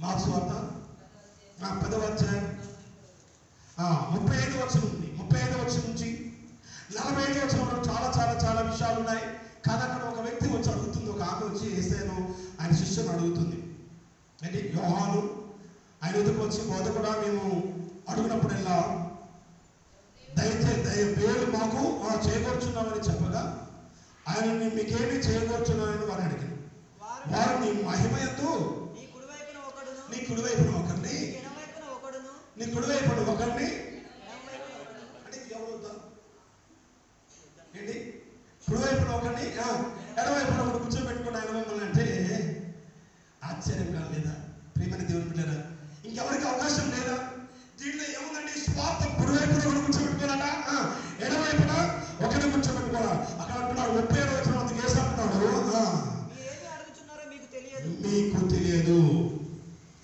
Marks వార్త 10వ అధ్యాయం 35వ వచనం ఉంది. 35వ వచనం నుంచి 45వ వచనం వరకు చాలా చాలా చాలా విషయాలు ఉన్నాయి. కానీ అక్కడ ఒక వ్యక్తి వచ్చి అడుగుతుంది, ఒక ఆమె వచ్చి యేసయ్యను ఆయన శిష్యుని అడుగుతుంది. అంటే యోహాను ఆయన ఎదుకు వచ్చి బోధకుడా మేము అడుగునప్పుడల్లా వేలు మాకు చేయకూర్చున్నామని చెప్పగా ఆయన మీకేమి చేయకూర్చున్నామని వారు అడిగారు. వారు నీ మహిమయందు నీ కుడివైపున ఒకరిని అంటే ఎవరు ఏంటి కుడివైపున ఒకరిని ఎడవైపున ఒకటి కూర్చోబెట్టుకుని ఆయన మిమ్మల్ని అంటే ఆశ్చర్యం కాలేదా? ప్రియమైన దేవుని బిడ్డరా, ఇంకెవరికి అవకాశం లేదా? దీంట్లో ఏముందండి? స్వార్థం. కుడివైపున ఒకటి కూర్చోబెట్టుకోవాలట, ఎడవైపున ఒకరిని కూర్చోబెట్టుకోవాలా. అక్కడ అంటున్నాడు 37వ వచనం కేసు అంటున్నాడు, మీకు తెలియదు.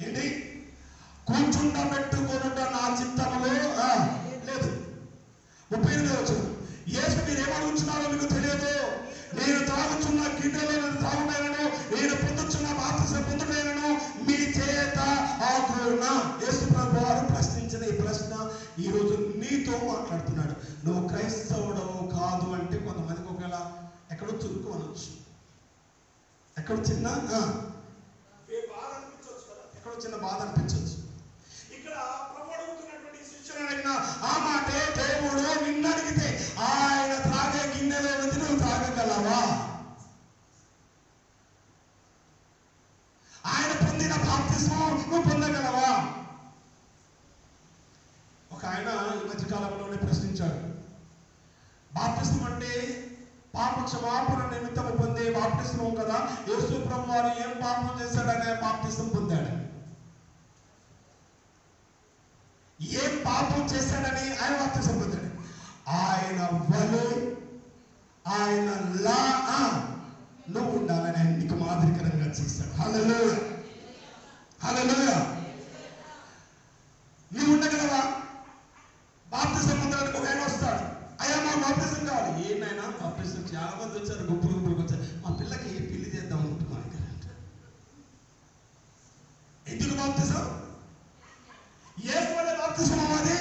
ఏంటి? కూర్చుండబెట్టుకొనుట నా చిత్తములో లేదు. 38వ వచనం యేసు మీరేమడుగుతున్నారో మీకు తెలియదు. నేను తాగుచున్న గిన్నెలో నేను తాగుటైనను, నేను పొందుచున్న బాప్తిసం పొందుటైనను మీ చేత ఆగునా? యేసు ప్రభువారు ప్రశ్నించిన ఈ ప్రశ్న ఈరోజు నీతో మాట్లాడుతున్నాడు. నువ్వు క్రైస్తవుడవు కాదు అంటే కొంతమందికి ఒకవేళ ఎక్కడో చురుకు అనొచ్చు, ఎక్కడో చిన్న బాధ అనిపించవచ్చు కదా, ఎక్కడో చిన్న బాధ అనిపించవచ్చు. ఇక్కడ ప్రభు అడుగుతున్నటువంటి శిష్యులను అడిగిన ఆ మాటే దేవుడు నిన్ను అడిగితే ఆయన త్రాగే గిన్నెలో నుంచి నువ్వు త్రాగగలవా? ఆయన పొందిన బాప్తిస్మం నువ్వు పొందగలవా? ఒక ఆయన ఈ మధ్య కాలంలోనే ప్రశ్నించాడు, బాప్తిస్మం అంటే పాప క్షమాపణ నిమిత్తము పొందే బాప్తిస్మం కదా, యేసు ప్రభు వారు ఏం పాపం చేశాడనే బాప్తిస్మం పొందాడు. ఏం పాపం చేశాడని ఆయన బాప్తిస్మం పొందాడు. ఆయన వలె ఆయన లా నువ్వు ఉండాలని ఆయన నీకు మాదిరికరంగా చేశాడు. హల్లెలూయా, హల్లెలూయా. నువ్వు ఉండగలవా? బాప్తిస్మం పొందడానికి ఒక ఆయన వస్తాడు, అయ్యా మా బాప్తిస్మం కావాలి. ఏంటైనా బాప్తిస్మం చాలా మంది వచ్చారు, గుంపులకు వచ్చారు. మా పిల్లకి పెళ్లి చేద్దాం అనుకుంటున్నాను. ఎందుకు బాప్తిస్మం? యేసు వల్ల బాప్తిస్మం అవ్వాలి.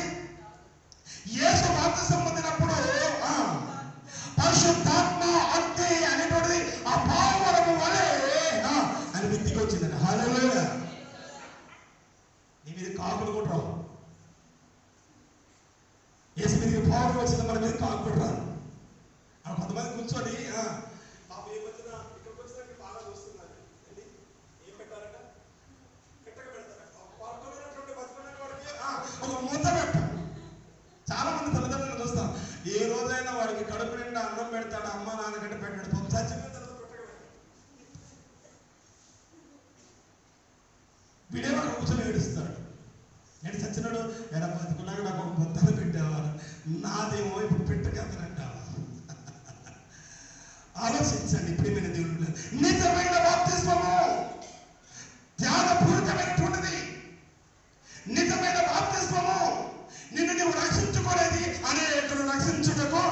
యేసు బాప్తిస్మం పొందినప్పుడు పరిశుద్ధాత్మ అగ్ని అనేటువంటిది ఆ పావురము వలె అని మిత్తికి వచ్చిందండి. హల్లెలూయా. నీ మీద కాకులు కూడా రావు. యేసు మీదకి పావురం వచ్చింది, మన మీద కాకు కూడా రాదు. కొంతమంది కూర్చొని పాప ఏ వచ్చిన ఇక్కడికి వచ్చినట్టు బాగా చూస్తున్నారు. ఏం పెట్టారట? పెట్టక పెడతారట. పడుకున్నటువంటి బతుకున్న వాడికి ఒక మూత పెట్టారు. చాలా మంది తల్లిదండ్రులు చూస్తాం, ఏ రోజైనా వాడికి కడుపు నిండా అన్నం పెడతాడు, అమ్మ నాన్న కంటే పెట్టాడు. చచ్చిపోయిన తర్వాత పెట్టక వీడేమో అక్కడ కూర్చొని ఏడుస్తాడు. నేను చచ్చినాడు ఎలా బతుకున్నాక నాకు ఒక ముద్దలు పెట్టేవారు, నాదేమో ఇప్పుడు పెట్టకెళ్తానంటావా? ఆలోచించండి ప్రియమైన దేవుడు. నిజమైన బాప్తిస్మము త్యాగపూరితమైనటువంటిది. నిజమైన బాప్తిస్మము నిన్ను నువ్వు రక్షించుకోలేదు, అనేకులు రక్షించుటకు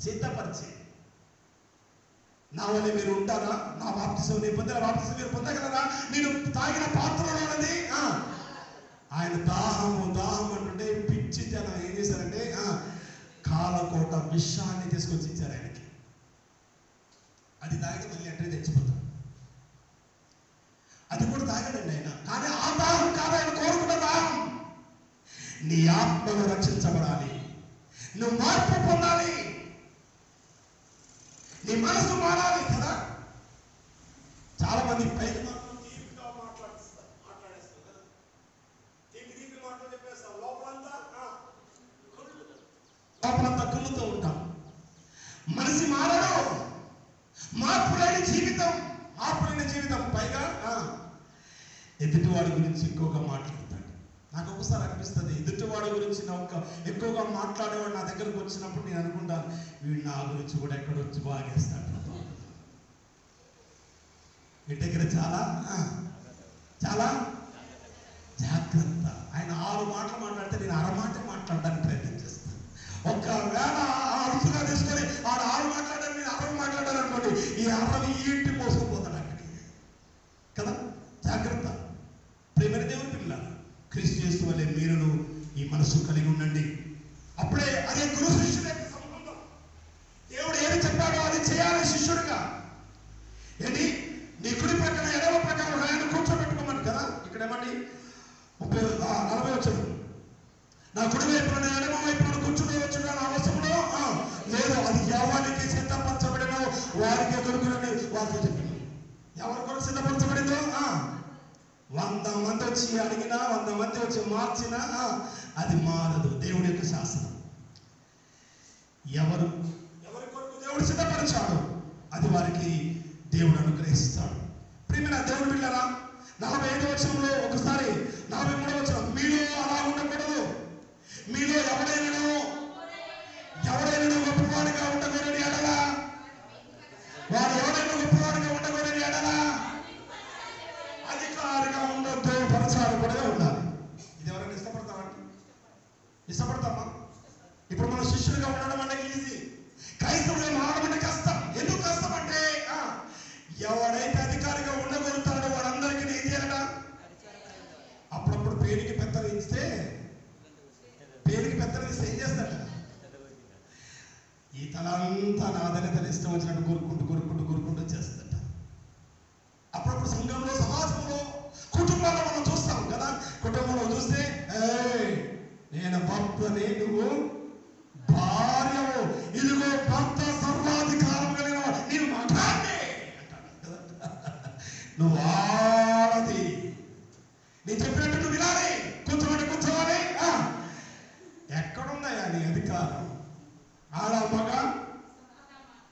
సిద్ధపరిచి. నా వల్ల మీరు ఉంటారా? నా బాప్తిసం నేను పొందిన బాప్తిసం మీరు పొందగలరా? నేను తాగిన పాత్రలో ఉన్నది ఆయన దాహము అంటుంటే పిచ్చి జనం ఏం చేశారంటే కాలకోట విషాన్ని తీసుకొచ్చి ఇచ్చారు ఆయనకి. అది తాగి మళ్ళీ అంటే తెచ్చిపోతాం. అది కూడా తాగాడండి ఆయన. కానీ ఆ దాహం కాదు ఆయన కోరుకున్న దాహం. నీ ఆత్మను రక్షించబడాలి, నువ్వు మార్పు పొందాలి, నీ మనసు మారాలి కదా. చాలా మంది పైకి మాత్రం తీపిగా మాట్లాడేస్తారు కదా, తీపి మాటలు చెప్పేస్తాం, లోపలంతా కుళ్ళుతూ ఉంటాం. మనిషి మారడు. మార్పు లేని జీవితం పైగా ఎదుటివాడి గురించి ఎక్కువగా మాట్లాడతాడు. నాకు ఒకసారి అనిపిస్తుంది, ఎదుటివాడి గురించి ఎక్కువగా మాట్లాడేవాడు నా దగ్గరకు వచ్చినప్పుడు నేను అనుకుంటాను, వీడు నా గురించి కూడా ఎక్కడొచ్చి బాగేస్తాడు. వీటి దగ్గర చాలా చాలా జాగ్రత్త. ఆయన 6 మాటలు మాట్లాడితే నేను అరమాట మాట్లాడడానికి ప్రయత్నం చేస్తాను. ఒకవేళ అరుసుగా తీసుకొని ఆడు 6 మాట్లాడాలి, నేను 60 మాట్లాడాలి అనుకోండి, ఈ 60 ఇంటి మోసుకుపోతాడు అక్కడికి కదా. జాగ్రత్త. చేస్తూ వల్లే మీరును ఈ మనసు కలిగి ఉండండి. అప్పుడే అదే గురు శిష్యుల యొక్క సంబంధం. దేవుడు ఏది చెప్పాడో అది చేయాలి శిష్యుడిగా. ఏంటి నీ కుడి ప్రక్కన ఎడమ ప్రకారం ఆయన కూర్చోబెట్టుకోమని కదా. ఇక్కడ ఏమండి 40 వచ్చాడు. నా కుడి వైపున ఎడమ వైపున కూర్చుండవచ్చుగా నా అవసరంలో లేదు. అది ఎవరికి సిద్ధపరచబడినో వారికి దొరుకునని వారితో చెప్పింది. ఎవరి కొరకు సిద్ధపరచబడిందో 100 మంది వచ్చి అడిగినా 100 మంది వచ్చి మార్చినా అది మారదు. దేవుడి యొక్క శాసనం. ఎవరి కొరకు దేవుడు సిద్ధపరిచాడు అది వారికి దేవుడు అనుగ్రహిస్తాడు. ప్రియమైన దేవుడు పిల్లరా, 45వ వచనంలో ఒకసారి 43వ వచనం, మీలో అలా ఉండకూడదు. మీలో ఎవడైనా గొప్పవాడిగా ఉండకూడని ఎడలా, వాడు ఎవరైనా గొప్పవాడిగా ఉండకూడని ఎడలా అధికారిగా ఉండొద్దు, పరిచారు కూడా ఉండాలి. ఇది ఎవరైనా ఇష్టపడతామండి? ఇష్టపడతామా? ఇప్పుడు మనం శిష్యులుగా ఉండడం అంటే ఈజీ. క్రైస్తవులుగా మారడం అంటే కష్టం. ఎందుకు కష్టం అంటే ఎవడైతే అధికారిగా ఉండగలుగుతాడో వాడందరికీ ఏం చేయాలట? అప్పుడప్పుడు పేరుకి పెత్తరిస్తే ఏం చేస్తాడ? ఈ తలంతా నాదనే తన ఇష్టం వచ్చినట్టు కోరుకుంటూ చేస్తాడ. అప్పుడప్పుడు సంఘంలో, సమాజంలో, కుటుంబాల్లో మనం చూస్తాం కదా. కుటుంబంలో చూస్తే నేను భర్తనే, నువ్వు భార్యవు, ఇదిగో భర్త సర్వాధికారం కలిగిన నీవు మాట్లాడే అంటాడు కదా. నువ్వు